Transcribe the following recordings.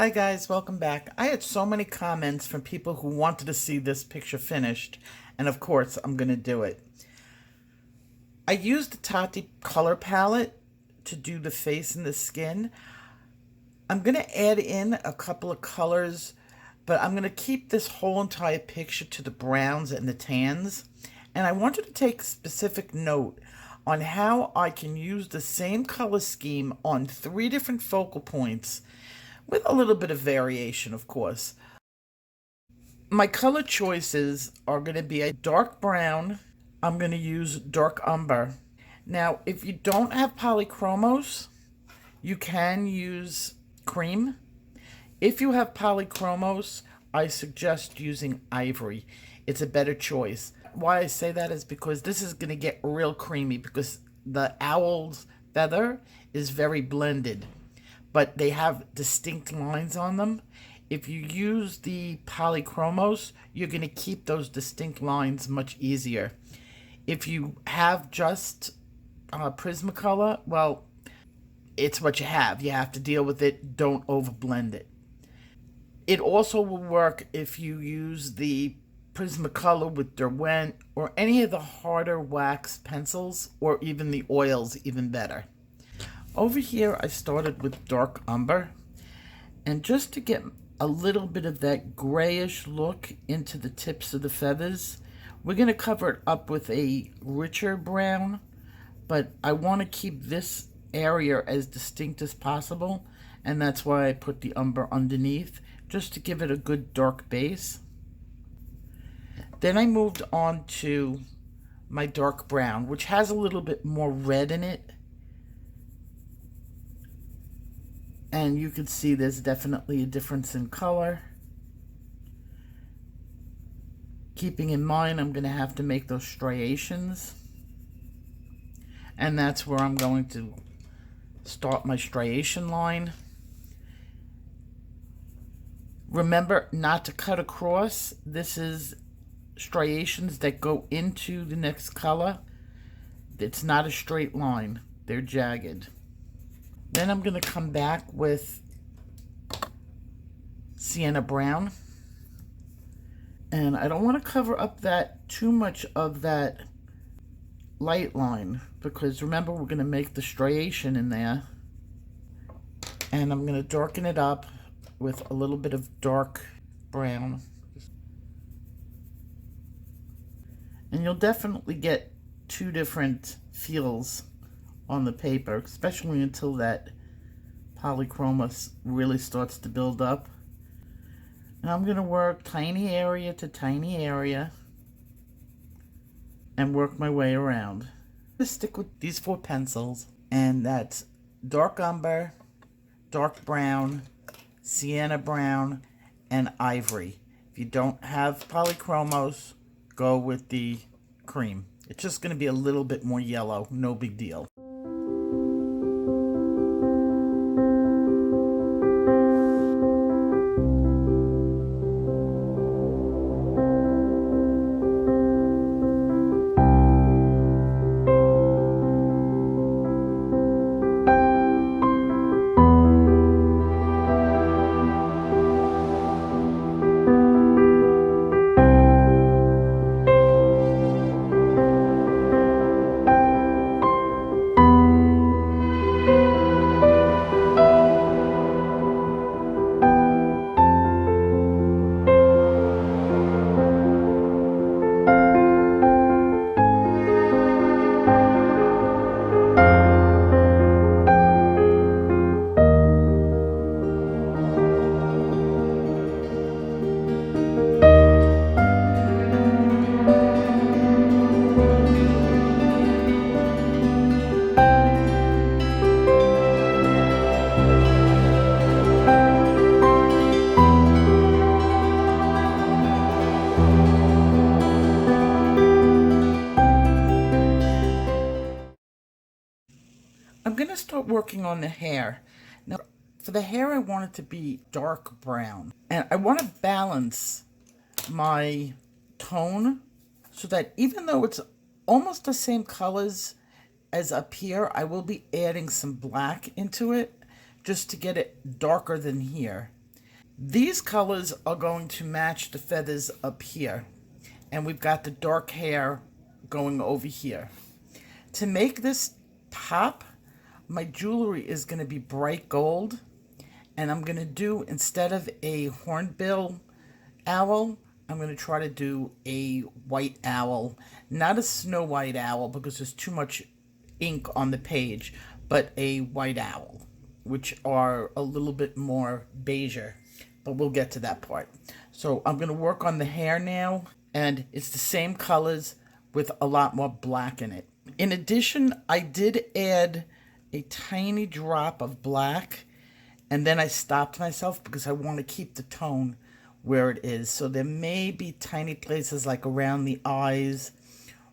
Hi guys, welcome back. I had so many comments from people who wanted to see this picture finished, and of course I'm going to do it. I used the Tati color palette to do the face and the skin. I'm going to add in a couple of colors, but I'm going to keep this whole entire picture to the browns and the tans. And I wanted to take specific note on how I can use the same color scheme on 3 different focal points with a little bit of variation, of course. My color choices are going to be a dark brown. I'm going to use dark umber. Now, if you don't have polychromos, you can use cream. If you have polychromos, I suggest using Ivory. It's a better choice. Why I say that is because this is going to get real creamy because the owl's feather is very blended, but they have distinct lines on them. If you use the polychromos, you're going to keep those distinct lines much easier. If you have just Prismacolor, well, it's what you have. You have to deal with it. Don't overblend it. It also will work if you use the Prismacolor with Derwent or any of the harder wax pencils, or even the oils, even better. Over here, I started with dark umber, and just to get a little bit of that grayish look into the tips of the feathers, we're going to cover it up with a richer brown, but I want to keep this area as distinct as possible, and that's why I put the umber underneath, just to give it a good dark base. Then I moved on to my dark brown, which has a little bit more red in it. And you can see there's definitely a difference in color. Keeping in mind, I'm going to have to make those striations. And that's where I'm going to start my striation line. Remember not to cut across. This is striations that go into the next color. It's not a straight line. They're jagged. Then I'm going to come back with Sienna brown. And I don't want to cover up that too much of that light line, because remember, we're going to make the striation in there. And I'm going to darken it up with a little bit of dark brown. And you'll definitely get 2 different feels on the paper, especially until that polychromos really starts to build up. And I'm going to work tiny area to tiny area and work my way around. Just stick with these 4 pencils, and that's dark umber, dark brown, sienna brown, and ivory. If you don't have polychromos, go with the cream. It's just going to be a little bit more yellow, no big deal. I'm going to start working on the hair. Now, for the hair, I want it to be dark brown. And I want to balance my tone so that even though it's almost the same colors as up here, I will be adding some black into it just to get it darker than here. These colors are going to match the feathers up here. And we've got the dark hair going over here. To make this top, my jewelry is going to be bright gold. And I'm going to do, instead of a hornbill owl, I'm going to try to do a white owl. Not a snow white owl because there's too much ink on the page, but a white owl, which are a little bit more beigeier. But we'll get to that part. So I'm going to work on the hair now, and it's the same colors with a lot more black in it. In addition, I did add a tiny drop of black, and then I stopped myself because I want to keep the tone where it is. So there may be tiny places like around the eyes,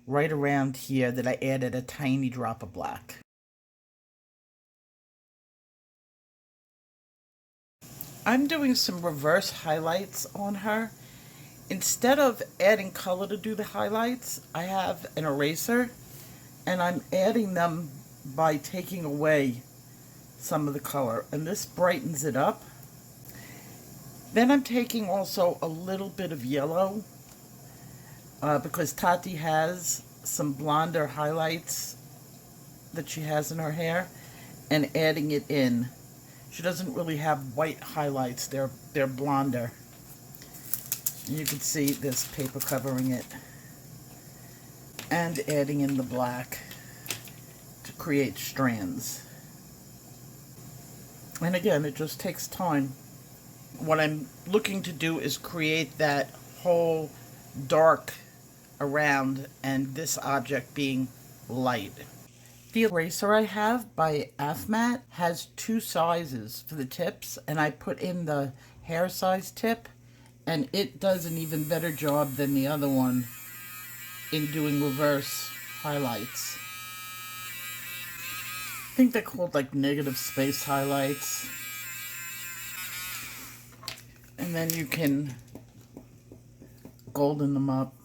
right around here, that I added a tiny drop of black. I'm doing some reverse highlights on her. Instead of adding color to do the highlights, I have an eraser, and I'm adding them by taking away some of the color, and this brightens it up. Then I'm taking also a little bit of yellow because Tati has some blonder highlights that she has in her hair, and adding it in. She doesn't really have white highlights, they're blonder. You can see this paper covering it, and adding in the black to create strands. And again, it just takes time. What I'm looking to do is create that whole dark around, and this object being light. The eraser I have by Afmat has two sizes for the tips, and I put in the hair size tip, and it does an even better job than the other one in doing reverse highlights. I think they're called like negative space highlights. And then you can golden them up.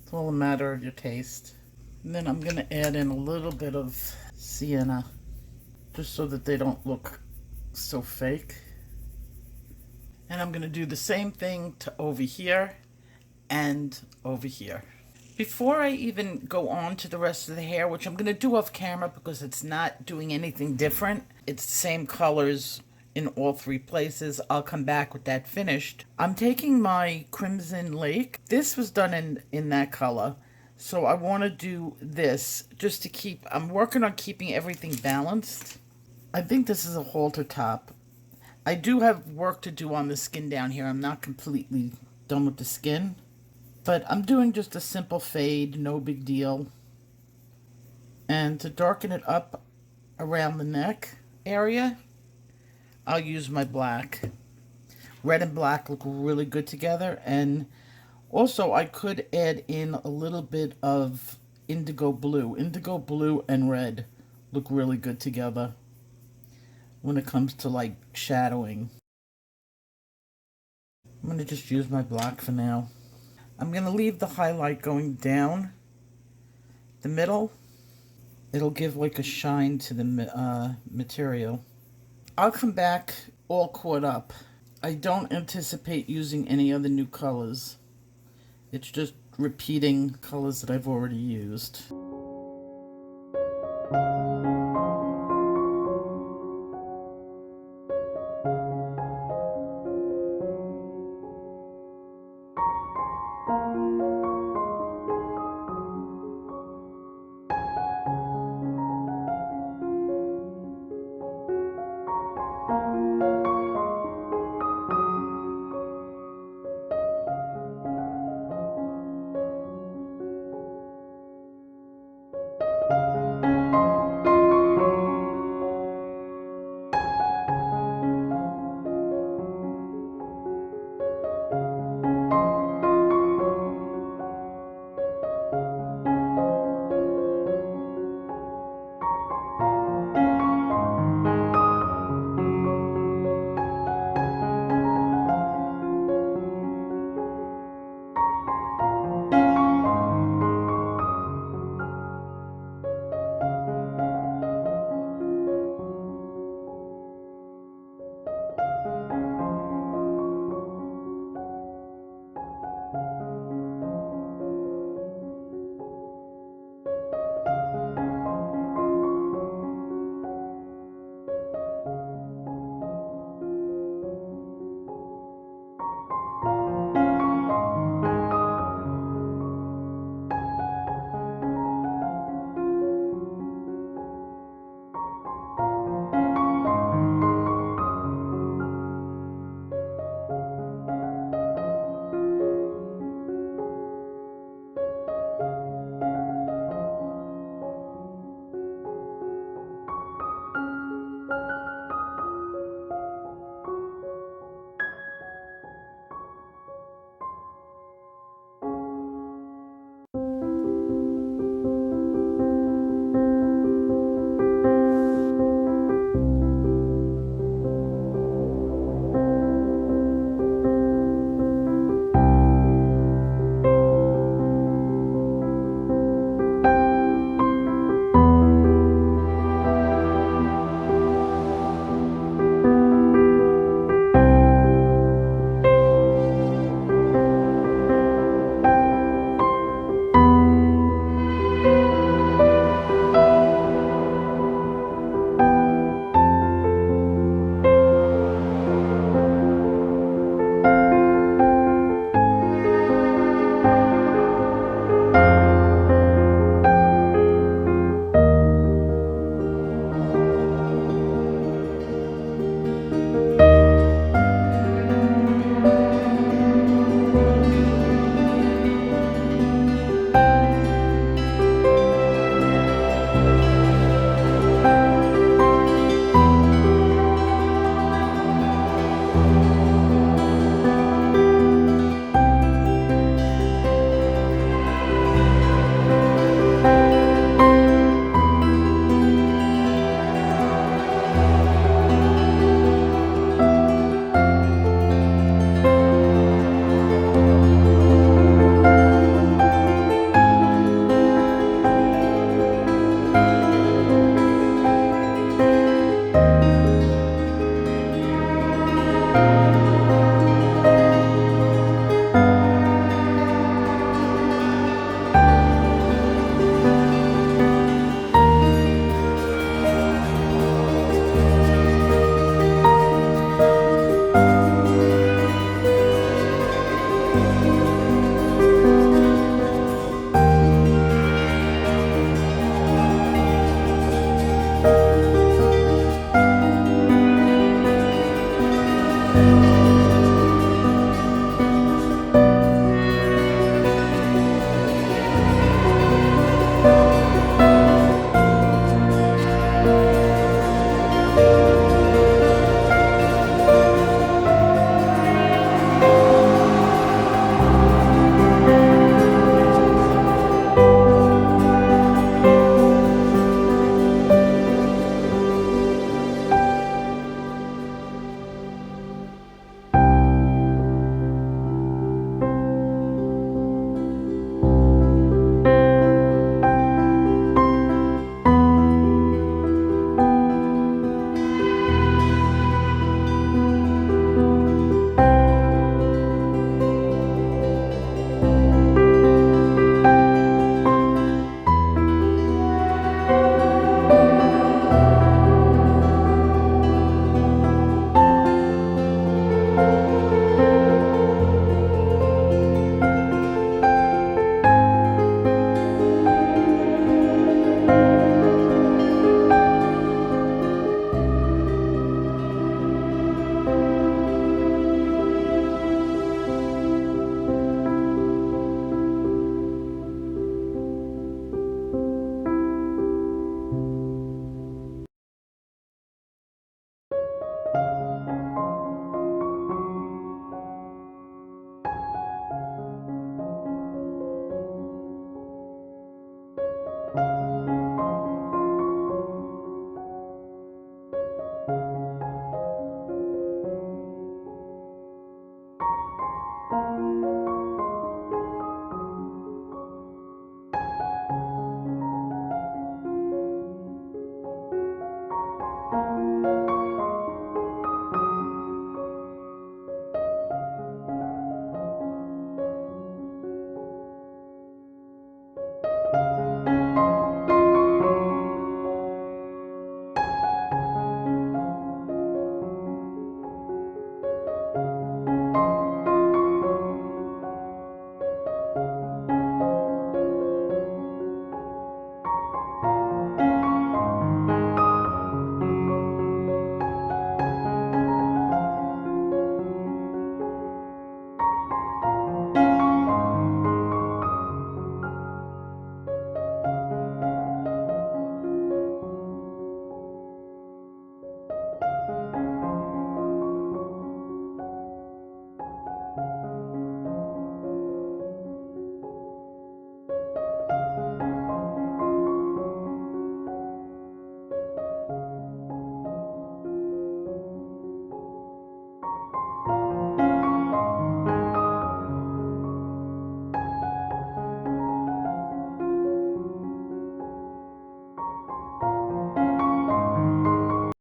It's all a matter of your taste. And then I'm going to add in a little bit of Sienna, just so that they don't look so fake. And I'm going to do the same thing to over here and over here. Before I even go on to the rest of the hair, which I'm going to do off camera because it's not doing anything different, it's the same colors in all three places. I'll come back with that finished. I'm taking my Crimson Lake. This was done in that color. So I want to do this just to keep, I'm working on keeping everything balanced. I think this is a halter top. I do have work to do on the skin down here. I'm not completely done with the skin. But I'm doing just a simple fade, no big deal. And to darken it up around the neck area, I'll use my black. Red and black look really good together. And also I could add in a little bit of indigo blue. Indigo blue and red look really good together when it comes to like shadowing. I'm going to just use my black for now. I'm going to leave the highlight going down the middle. It'll give like a shine to the material. I'll come back all caught up. I don't anticipate using any other new colors. It's just repeating colors that I've already used.